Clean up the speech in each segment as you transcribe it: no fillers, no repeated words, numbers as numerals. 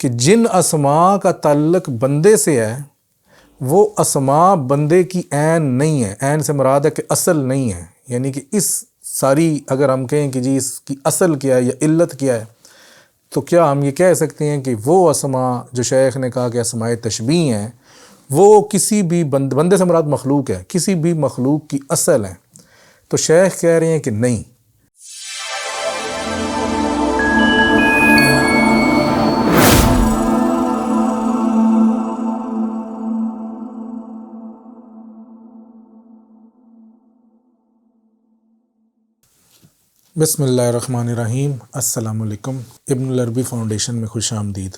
کہ جن اسماء کا تعلق بندے سے ہے وہ اسماء بندے کی عین نہیں ہے. عین سے مراد ہے کہ اصل نہیں ہے. یعنی کہ اس ساری اگر ہم کہیں کہ جی اس کی اصل کیا ہے یا علت کیا ہے، تو کیا ہم یہ کہہ سکتے ہیں کہ وہ اسماء جو شیخ نے کہا کہ اسماء تشبیہ ہیں وہ کسی بھی بندے سے مراد مخلوق ہے، کسی بھی مخلوق کی اصل ہیں؟ تو شیخ کہہ رہے ہیں کہ نہیں. بسم اللہ الرحمن الرحیم. السلام علیکم. ابن العربی فاؤنڈیشن میں خوش آمدید.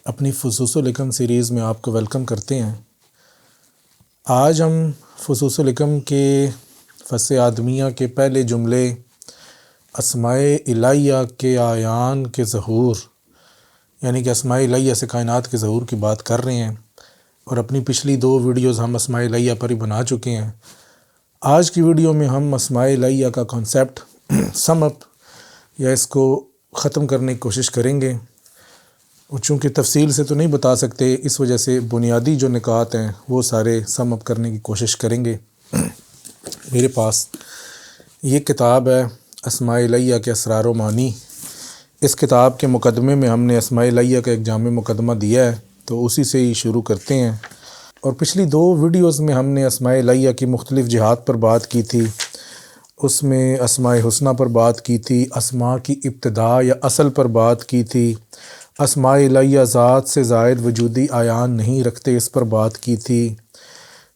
اپنی فصوص الحکم سیریز میں آپ کو ویلکم کرتے ہیں. آج ہم فصوص الحکم کے فصل آدمیہ کے پہلے جملے اسماء الہیہ کے اعیان کے ظہور، یعنی کہ اسماء الہیہ سے کائنات کے ظہور کی بات کر رہے ہیں، اور اپنی پچھلی 2 ویڈیوز ہم اسماء الہیہ پر ہی بنا چکے ہیں. آج کی ویڈیو میں ہم اسماء الہیہ کا کانسیپٹ سم اپ یا اس کو ختم کرنے کی کوشش کریں گے. اور چونکہ تفصیل سے تو نہیں بتا سکتے، اس وجہ سے بنیادی جو نکات ہیں وہ سارے سم اپ کرنے کی کوشش کریں گے. میرے پاس یہ کتاب ہے اسماء الہیہ کے اسرار و معانی. اس کتاب کے مقدمے میں ہم نے اسماء الہیہ کا ایک جامع مقدمہ دیا ہے، تو اسی سے ہی شروع کرتے ہیں. اور پچھلی 2 ویڈیوز میں ہم نے اسماء الہیہ کی مختلف جہات پر بات کی تھی. اس میں اسماء حسنہ پر بات کی تھی، اسماء کی ابتدا یا اصل پر بات کی تھی، اسماء الہیہ ذات سے زائد وجودی اعیان نہیں رکھتے اس پر بات کی تھی.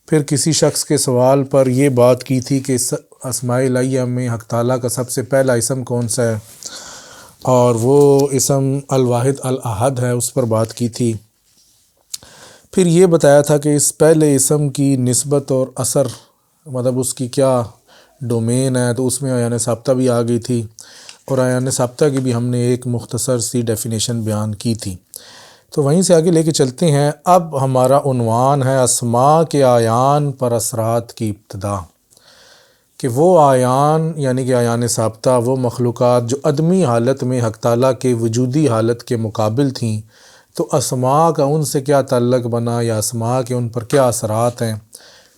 پھر کسی شخص کے سوال پر یہ بات کی تھی کہ اسماء الہیہ میں حق تعالیٰ کا سب سے پہلا اسم کون سا ہے، اور وہ اسم الواحد الاحد ہے، اس پر بات کی تھی. پھر یہ بتایا تھا کہ اس پہلے اسم کی نسبت اور اثر، مطلب اس کی کیا ڈومین ہے، تو اس میں اعیان ثابتہ بھی آ گئی تھی، اور اعیان ثابتہ کی بھی ہم نے ایک مختصر سی ڈیفینیشن بیان کی تھی. تو وہیں سے آگے لے کے چلتے ہیں. اب ہمارا عنوان ہے اسماء کے اعیان پر اثرات کی ابتدا، کہ وہ اعیان یعنی کہ اعیان ثابتہ، وہ مخلوقات جو عدمی حالت میں حق تعالیٰ کے وجودی حالت کے مقابل تھیں، تو اسماء کا ان سے کیا تعلق بنا، یا اسماء کے ان پر کیا اثرات ہیں،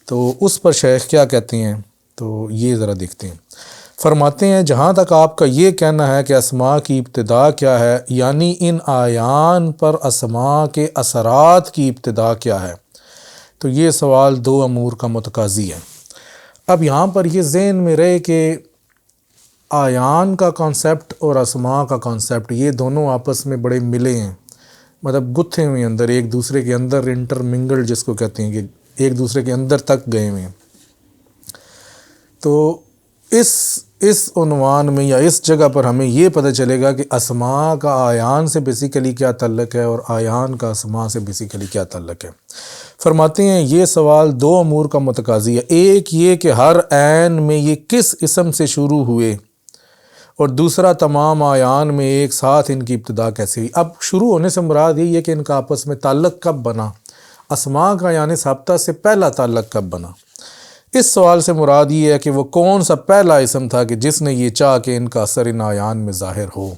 تو اس پر شیخ کیا کہتے ہیں. تو یہ ذرا دیکھتے ہیں. فرماتے ہیں جہاں تک آپ کا یہ کہنا ہے کہ اسماء کی ابتدا کیا ہے، یعنی ان اعیان پر اسماء کے اثرات کی ابتدا کیا ہے، تو یہ سوال 2 امور کا متقاضی ہے. اب یہاں پر یہ ذہن میں رہے کہ اعیان کا کانسیپٹ اور اسماء کا کانسیپٹ یہ دونوں آپس میں بڑے ملے ہیں، مطلب گتھے ہوئے اندر، ایک دوسرے کے اندر انٹرمنگل جس کو کہتے ہیں، کہ ایک دوسرے کے اندر تک گئے ہوئے ہیں. تو اس عنوان میں یا اس جگہ پر ہمیں یہ پتہ چلے گا کہ اسماء کا اعیان سے بیسیکلی کیا تعلق ہے، اور اعیان کا اسماء سے بیسیکلی کیا تعلق ہے. فرماتے ہیں یہ سوال 2 امور کا متقاضی ہے. ایک یہ کہ ہر عین میں یہ کس اسم سے شروع ہوئے، اور دوسرا تمام اعیان میں ایک ساتھ ان کی ابتدا کیسے ہوئی. اب شروع ہونے سے مراد یہ ہے کہ ان کا آپس میں تعلق کب بنا، اسماء کا یعنی ثابتہ سے پہلا تعلق کب بنا. اس سوال سے مراد یہ ہے کہ وہ کون سا پہلا اسم تھا کہ جس نے یہ چاہ کہ ان کا اثر ان اعیان میں ظاہر ہو.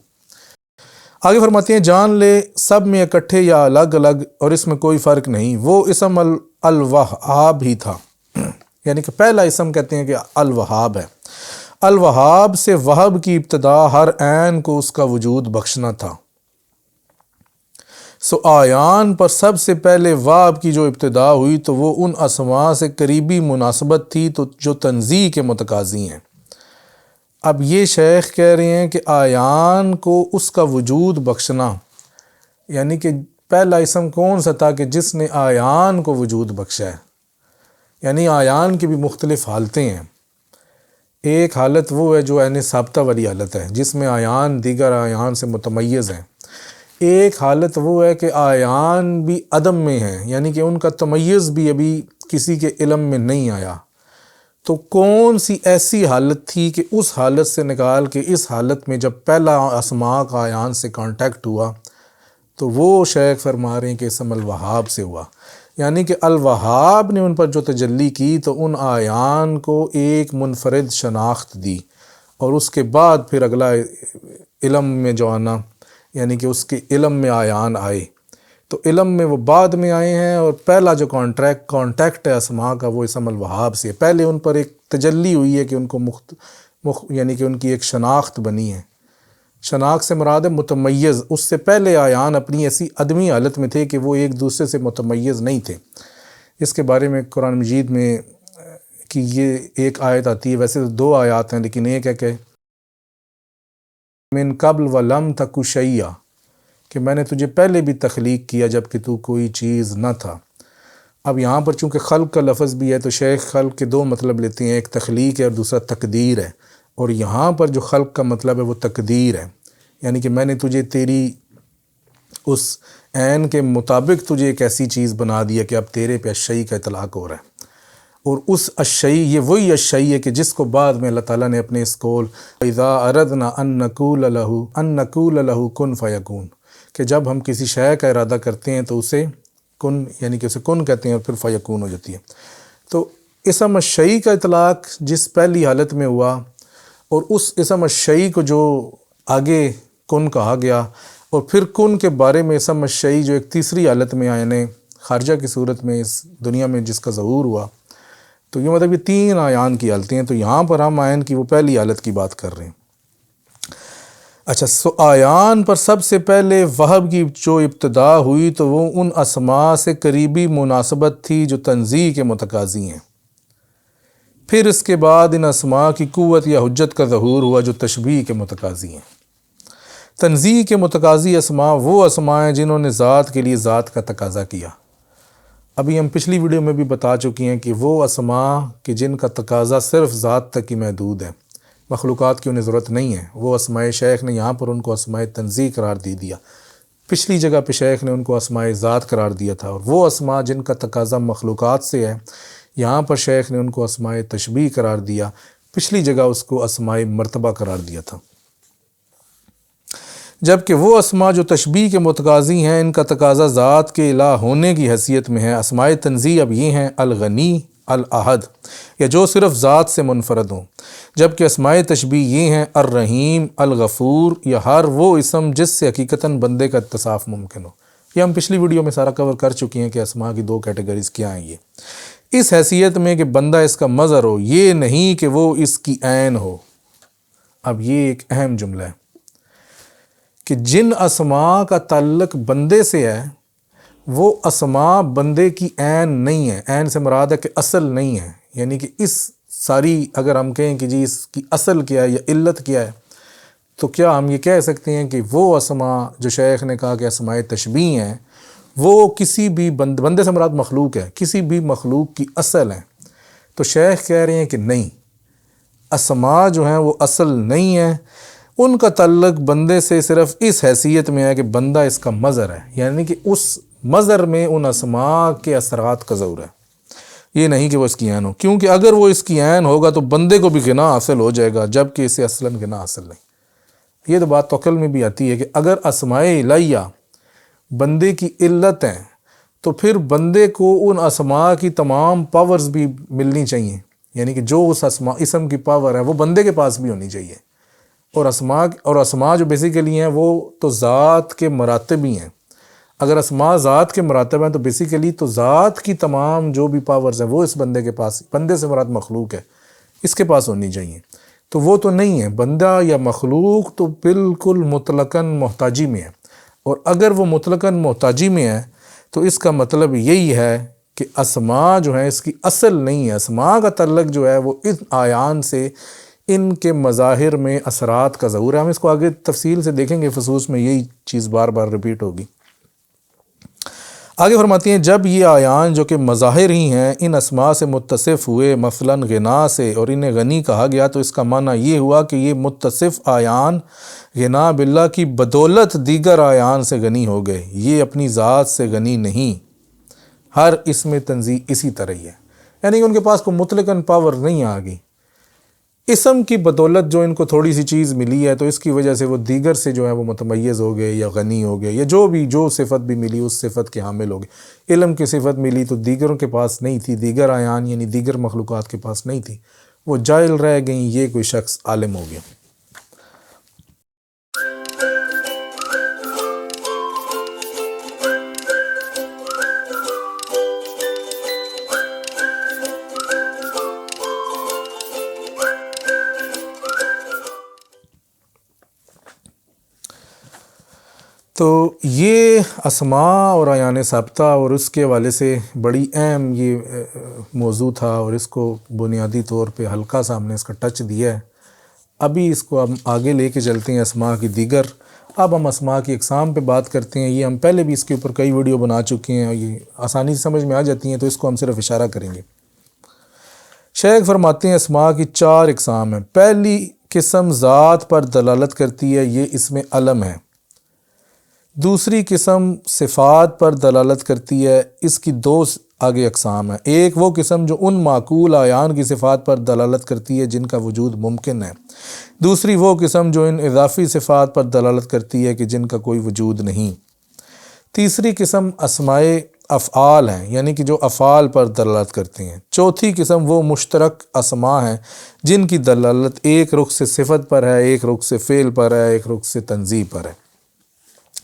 آگے فرماتے ہیں جان لے سب میں اکٹھے یا الگ الگ، اور اس میں کوئی فرق نہیں، وہ اسم الوہاب ہی تھا. یعنی کہ پہلا اسم کہتے ہیں کہ الوہاب ہے. الوہاب سے وہب کی ابتدا ہر عین کو اس کا وجود بخشنا تھا. اعیان پر سب سے پہلے واب کی جو ابتدا ہوئی تو وہ ان اسماء سے قریبی مناسبت تھی تو جو تنزیہ کے متقاضی ہیں. اب یہ شیخ کہہ رہے ہیں کہ اعیان کو اس کا وجود بخشنا، یعنی کہ پہلا اسم کون سا تھا کہ جس نے اعیان کو وجود بخشا ہے. یعنی اعیان کی بھی مختلف حالتیں ہیں. ایک حالت وہ ہے جو عین ثابتہ والی حالت ہے، جس میں اعیان دیگر اعیان سے متمیز ہیں. ایک حالت وہ ہے کہ اعیان بھی عدم میں ہیں، یعنی کہ ان کا تمیز بھی ابھی کسی کے علم میں نہیں آیا. تو کون سی ایسی حالت تھی کہ اس حالت سے نکال کے اس حالت میں جب پہلا اسماء کا اعیان سے کانٹیکٹ ہوا تو وہ شیخ فرما رہے ہیں کہ اسم الوہاب سے ہوا. یعنی کہ الوہاب نے ان پر جو تجلی کی تو ان اعیان کو ایک منفرد شناخت دی، اور اس کے بعد پھر اگلا علم میں جو آنا، یعنی کہ اس کے علم میں آیان آئے، تو علم میں وہ بعد میں آئے ہیں، اور پہلا جو کانٹیکٹ ہے اسماء کا وہ اسم الوہاب سے، پہلے ان پر ایک تجلی ہوئی ہے کہ ان کو یعنی کہ ان کی ایک شناخت بنی ہے۔ شناخت سے مراد ہے متمیز، اس سے پہلے آیان اپنی ایسی عدمی حالت میں تھے کہ وہ ایک دوسرے سے متمیز نہیں تھے۔ اس کے بارے میں قرآن مجید میں کہ یہ ایک آیت آتی ہے، ویسے تو 2 آیات ہیں، لیکن ایک ہے کہ من قبل ولم تک شیئا، کہ میں نے تجھے پہلے بھی تخلیق کیا جب کہ تو کوئی چیز نہ تھا۔ اب یہاں پر چونکہ خلق کا لفظ بھی ہے تو شیخ خلق کے 2 مطلب لیتے ہیں، ایک تخلیق ہے اور دوسرا تقدیر ہے، اور یہاں پر جو خلق کا مطلب ہے وہ تقدیر ہے، یعنی کہ میں نے تجھے تیری اس عین کے مطابق تجھے ایک ایسی چیز بنا دیا کہ اب تیرے پہ اشیء کا اطلاق ہو رہا ہے، اور اس اشیء یہ وہی اشیء ہے کہ جس کو بعد میں اللہ تعالیٰ نے اپنے اس قول اذا اردنا ان نقول له کن فیکون، کہ جب ہم کسی شے کا ارادہ کرتے ہیں تو اسے کن، یعنی کہ اسے کن کہتے ہیں اور پھر فیکون ہو جاتی ہے۔ تو اسم الشیء کا اطلاق جس پہلی حالت میں ہوا، اور اس اسم الشیء کو جو آگے کن کہا گیا، اور پھر کن کے بارے میں اسم الشیء جو ایک تیسری حالت میں یعنی خارجہ کی صورت میں اس دنیا میں جس کا ظہور ہوا، تو یہ مطلب یہ 3 آیان کی حالتیں ہیں، تو یہاں پر ہم آیان کی وہ پہلی حالت کی بات کر رہے ہیں۔ اچھا، آیان پر سب سے پہلے وحب کی جو ابتدا ہوئی تو وہ ان اسماء سے قریبی مناسبت تھی جو تنزیہ کے متقاضی ہیں، پھر اس کے بعد ان اسماء کی قوت یا حجت کا ظہور ہوا جو تشبیہ کے متقاضی ہیں۔ تنزیہ کے متقاضی اسماء وہ اسماء ہیں جنہوں نے ذات کے لیے ذات کا تقاضا کیا۔ ابھی ہم پچھلی ویڈیو میں بھی بتا چکے ہیں کہ وہ اسماء کہ جن کا تقاضا صرف ذات تک ہی محدود ہے، مخلوقات کی انہیں ضرورت نہیں ہے، وہ اسماء شیخ نے یہاں پر ان کو اسماء تنزیہ قرار دیا، پچھلی جگہ پہ شیخ نے ان کو اسماء ذات قرار دیا تھا، اور وہ اسماء جن کا تقاضا مخلوقات سے ہے یہاں پر شیخ نے ان کو اسماء تشبیہ قرار دیا، پچھلی جگہ اس کو اسماء مرتبہ قرار دیا تھا۔ جبکہ وہ اسماء جو تشبیہ کے متقاضی ہیں ان کا تقاضا ذات کے الہ ہونے کی حیثیت میں ہے۔ اسماء تنزیہ اب یہ ہیں الغنی، الاحد، یا جو صرف ذات سے منفرد ہوں، جبکہ اسماء تشبیہ یہ ہیں الرحیم، الغفور، یا ہر وہ اسم جس سے حقیقتاً بندے کا اتصاف ممکن ہو۔ یہ ہم پچھلی ویڈیو میں سارا کور کر چکے ہیں کہ اسماء کی 2 کیٹیگریز کیا ہیں، یہ اس حیثیت میں کہ بندہ اس کا مظہر ہو، یہ نہیں کہ وہ اس کی عین ہو۔ اب یہ ایک اہم جملہ ہے کہ جن اسماء کا تعلق بندے سے ہے وہ اسماء بندے کی عین نہیں ہے، عین سے مراد ہے کہ اصل نہیں ہے، یعنی کہ اس ساری اگر ہم کہیں کہ جی اس کی اصل کیا ہے یا علت کیا ہے، تو کیا ہم یہ کہہ سکتے ہیں کہ وہ اسماء جو شیخ نے کہا کہ اسماء تشبیہ ہیں وہ کسی بھی بندے سے مراد مخلوق ہے، کسی بھی مخلوق کی اصل ہیں؟ تو شیخ کہہ رہے ہیں کہ نہیں، اسماء جو ہیں وہ اصل نہیں ہیں، ان کا تعلق بندے سے صرف اس حیثیت میں ہے کہ بندہ اس کا مظہر ہے، یعنی کہ اس مظہر میں ان اسماء کے اثرات کا ظہور ہے، یہ نہیں کہ وہ اس کی عین ہو، کیونکہ اگر وہ اس کی عین ہوگا تو بندے کو بھی غنا حاصل ہو جائے گا، جبکہ اسے اصلاً غنا حاصل نہیں۔ یہ تو بات توکل میں بھی آتی ہے کہ اگر اسماء الہیہ بندے کی علت ہیں تو پھر بندے کو ان اسماء کی تمام پاورز بھی ملنی چاہیے، یعنی کہ جو اس اسم کی پاور ہے وہ بندے کے پاس بھی ہونی چاہیے، اور اسماء جو بیسیکلی ہیں وہ تو ذات کے مراتب ہی ہیں۔ اگر اسماء ذات کے مراتب ہیں تو بیسیکلی تو ذات کی تمام جو بھی پاورز ہیں وہ اس بندے کے پاس، بندے سے مراد مخلوق ہے، اس کے پاس ہونی چاہیے، تو وہ تو نہیں ہے۔ بندہ یا مخلوق تو بالکل مطلقاً محتاجی میں ہے، اور اگر وہ مطلقاً محتاجی میں ہے تو اس کا مطلب یہی ہے کہ اسماء جو ہیں اس کی اصل نہیں ہے، اسماء کا تعلق جو ہے وہ اس آیان سے ان کے مظاہر میں اثرات کا ظہور ہے۔ ہم اس کو آگے تفصیل سے دیکھیں گے، فصوص میں یہی چیز بار بار ریپیٹ ہوگی۔ آگے فرماتی ہیں جب یہ آیان جو کہ مظاہر ہی ہیں ان اسماء سے متصف ہوئے، مثلاً غنا سے، اور انہیں غنی کہا گیا، تو اس کا معنی یہ ہوا کہ یہ متصف آیان غنا باللہ کی بدولت دیگر آیان سے غنی ہو گئے، یہ اپنی ذات سے غنی نہیں۔ ہر اسم تنزیہ اسی طرح ہی ہے، یعنی کہ ان کے پاس کوئی مطلقاً پاور نہیں آ گئی، اسم کی بدولت جو ان کو تھوڑی سی چیز ملی ہے تو اس کی وجہ سے وہ دیگر سے جو ہے وہ متمیز ہو گئے یا غنی ہو گئے، یا جو صفت بھی ملی اس صفت کے حامل ہو گئے۔ علم کی صفت ملی تو دیگروں کے پاس نہیں تھی، دیگر آیان یعنی دیگر مخلوقات کے پاس نہیں تھی، وہ جاہل رہ گئیں، یہ کوئی شخص عالم ہو گیا۔ تو یہ اسماء اور اعیان ثابتہ اور اس کے حوالے سے بڑی اہم یہ موضوع تھا، اور اس کو بنیادی طور پہ ہلکا سا ہم نے اس کا ٹچ دیا ہے۔ ابھی اس کو ہم آگے لے کے چلتے ہیں اسماء کی دیگر۔ اب ہم اسماء کی اقسام پہ بات کرتے ہیں۔ یہ ہم پہلے بھی اس کے اوپر کئی ویڈیو بنا چکے ہیں، اور یہ آسانی سے سمجھ میں آ جاتی ہیں، تو اس کو ہم صرف اشارہ کریں گے۔ شیخ فرماتے ہیں اسماء کی 4 اقسام ہیں۔ پہلی قسم ذات پر دلالت کرتی ہے، یہ اسم علم ہے۔ دوسری قسم صفات پر دلالت کرتی ہے، اس کی 2 آگے اقسام ہیں۔ ایک وہ قسم جو ان معقول اعیان کی صفات پر دلالت کرتی ہے جن کا وجود ممکن ہے۔ دوسری وہ قسم جو ان اضافی صفات پر دلالت کرتی ہے کہ جن کا کوئی وجود نہیں۔ تیسری قسم اسماء افعال ہیں، یعنی کہ جو افعال پر دلالت کرتے ہیں۔ چوتھی قسم وہ مشترک اسماء ہیں جن کی دلالت ایک رخ سے صفت پر ہے، ایک رخ سے فعل پر ہے، ایک رخ سے تنزیہ پر ہے۔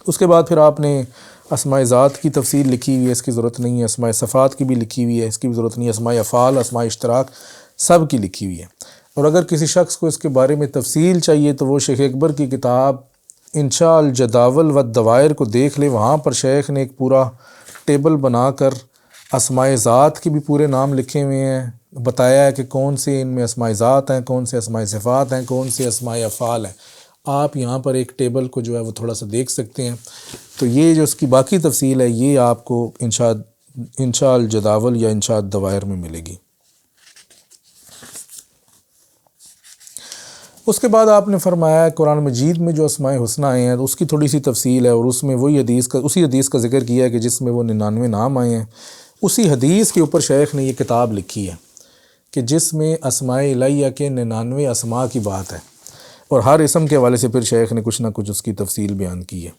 اس کے بعد پھر آپ نے اسماء ذات کی تفصیل لکھی ہوئی ہے، اس کی ضرورت نہیں ہے۔ اسماء صفات کی بھی لکھی ہوئی ہے، اس کی بھی ضرورت نہیں ہے۔ اسماء افعال، اسماء اشتراک سب کی لکھی ہوئی ہے۔ اور اگر کسی شخص کو اس کے بارے میں تفصیل چاہیے تو وہ شیخ اکبر کی کتاب انشاء الجداول والدوائر کو دیکھ لے۔ وہاں پر شیخ نے ایک پورا ٹیبل بنا کر اسماء ذات کے بھی پورے نام لکھے ہوئے ہیں، بتایا ہے کہ کون سے ان میں اسماء ذات ہیں، کون سے اسماء صفات ہیں، کون سے اسماء افعال ہیں۔ آپ یہاں پر ایک ٹیبل کو جو ہے وہ تھوڑا سا دیکھ سکتے ہیں۔ تو یہ جو اس کی باقی تفصیل ہے یہ آپ کو انشاء الجداول یا انشاء الدوائر میں ملے گی۔ اس کے بعد آپ نے فرمایا قرآن مجید میں جو اسماء حسنہ آئے ہیں اس کی تھوڑی سی تفصیل ہے، اور اس میں وہی اسی حدیث کا ذکر کیا ہے کہ جس میں وہ 99 نام آئے ہیں۔ اسی حدیث کے اوپر شیخ نے یہ کتاب لکھی ہے کہ جس میں اسماء الہیہ کے 99 اسماء کی بات ہے، اور ہر اسم کے حوالے سے پھر شیخ نے کچھ نہ کچھ اس کی تفصیل بیان کی ہے۔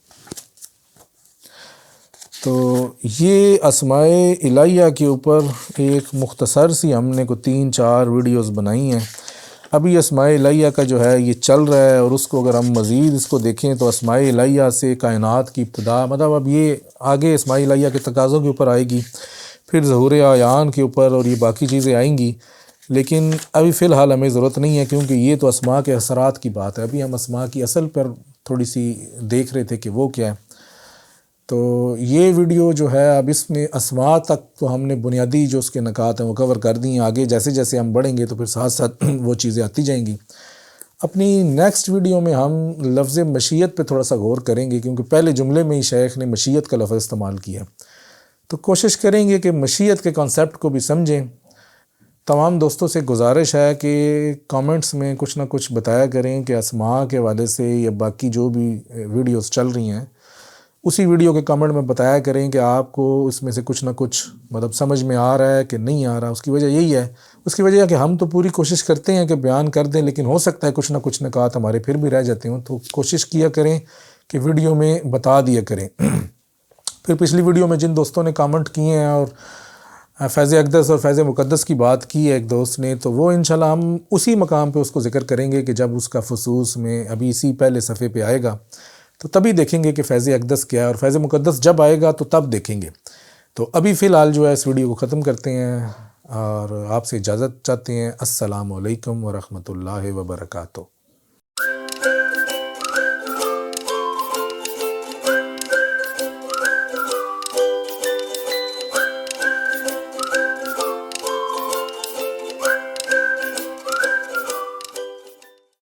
تو یہ اسماء الہیہ کے اوپر ایک مختصر سی ہم نے 3-4 ویڈیوز بنائی ہیں۔ ابھی اسماء الہیہ کا جو ہے یہ چل رہا ہے، اور اس کو اگر ہم مزید اس کو دیکھیں تو اسماء الہیہ سے کائنات کی ابتدا، مطلب اب یہ آگے اسماء الہیہ کے تقاضوں کے اوپر آئے گی، پھر ظہور اعیان کے اوپر، اور یہ باقی چیزیں آئیں گی، لیکن ابھی فی الحال ہمیں ضرورت نہیں ہے کیونکہ یہ تو اسماء کے اثرات کی بات ہے۔ ابھی ہم اسماء کی اصل پر تھوڑی سی دیکھ رہے تھے کہ وہ کیا ہے۔ تو یہ ویڈیو جو ہے اب اس میں اسماء تک تو ہم نے بنیادی جو اس کے نکات ہیں وہ کور کر دی ہیں۔ آگے جیسے جیسے ہم بڑھیں گے تو پھر ساتھ ساتھ وہ چیزیں آتی جائیں گی۔ اپنی نیکسٹ ویڈیو میں ہم لفظ مشیت پہ تھوڑا سا غور کریں گے، کیونکہ پہلے جملے میں ہی شیخ نے مشیت کا لفظ استعمال کیا، تو کوشش کریں گے کہ مشیت کے کانسیپٹ کو بھی سمجھیں۔ تمام دوستوں سے گزارش ہے کہ کامنٹس میں کچھ نہ کچھ بتایا کریں کہ اسماء کے حوالے سے یا باقی جو بھی ویڈیوز چل رہی ہیں اسی ویڈیو کے کمنٹ میں بتایا کریں کہ آپ کو اس میں سے کچھ نہ کچھ مطلب سمجھ میں آ رہا ہے کہ نہیں آ رہا۔ اس کی وجہ یہی ہے، اس کی وجہ ہے کہ ہم تو پوری کوشش کرتے ہیں کہ بیان کر دیں، لیکن ہو سکتا ہے کچھ نہ کچھ نکات ہمارے پھر بھی رہ جاتے ہوں، تو کوشش کیا کریں کہ ویڈیو میں بتا دیا کریں۔ پھر پچھلی ویڈیو میں جن دوستوں نے کامنٹ کیے ہیں اور فیض اقدس اور فیض مقدس کی بات کی ہے ایک دوست نے، تو وہ انشاءاللہ ہم اسی مقام پہ اس کو ذکر کریں گے کہ جب اس کا فصوص میں ابھی اسی پہلے صفحے پہ آئے گا تو تبھی دیکھیں گے کہ فیض اقدس کیا ہے، اور فیض مقدس جب آئے گا تو تب دیکھیں گے۔ تو ابھی فی الحال جو ہے اس ویڈیو کو ختم کرتے ہیں اور آپ سے اجازت چاہتے ہیں۔ السلام علیکم ورحمۃ اللہ وبرکاتہ۔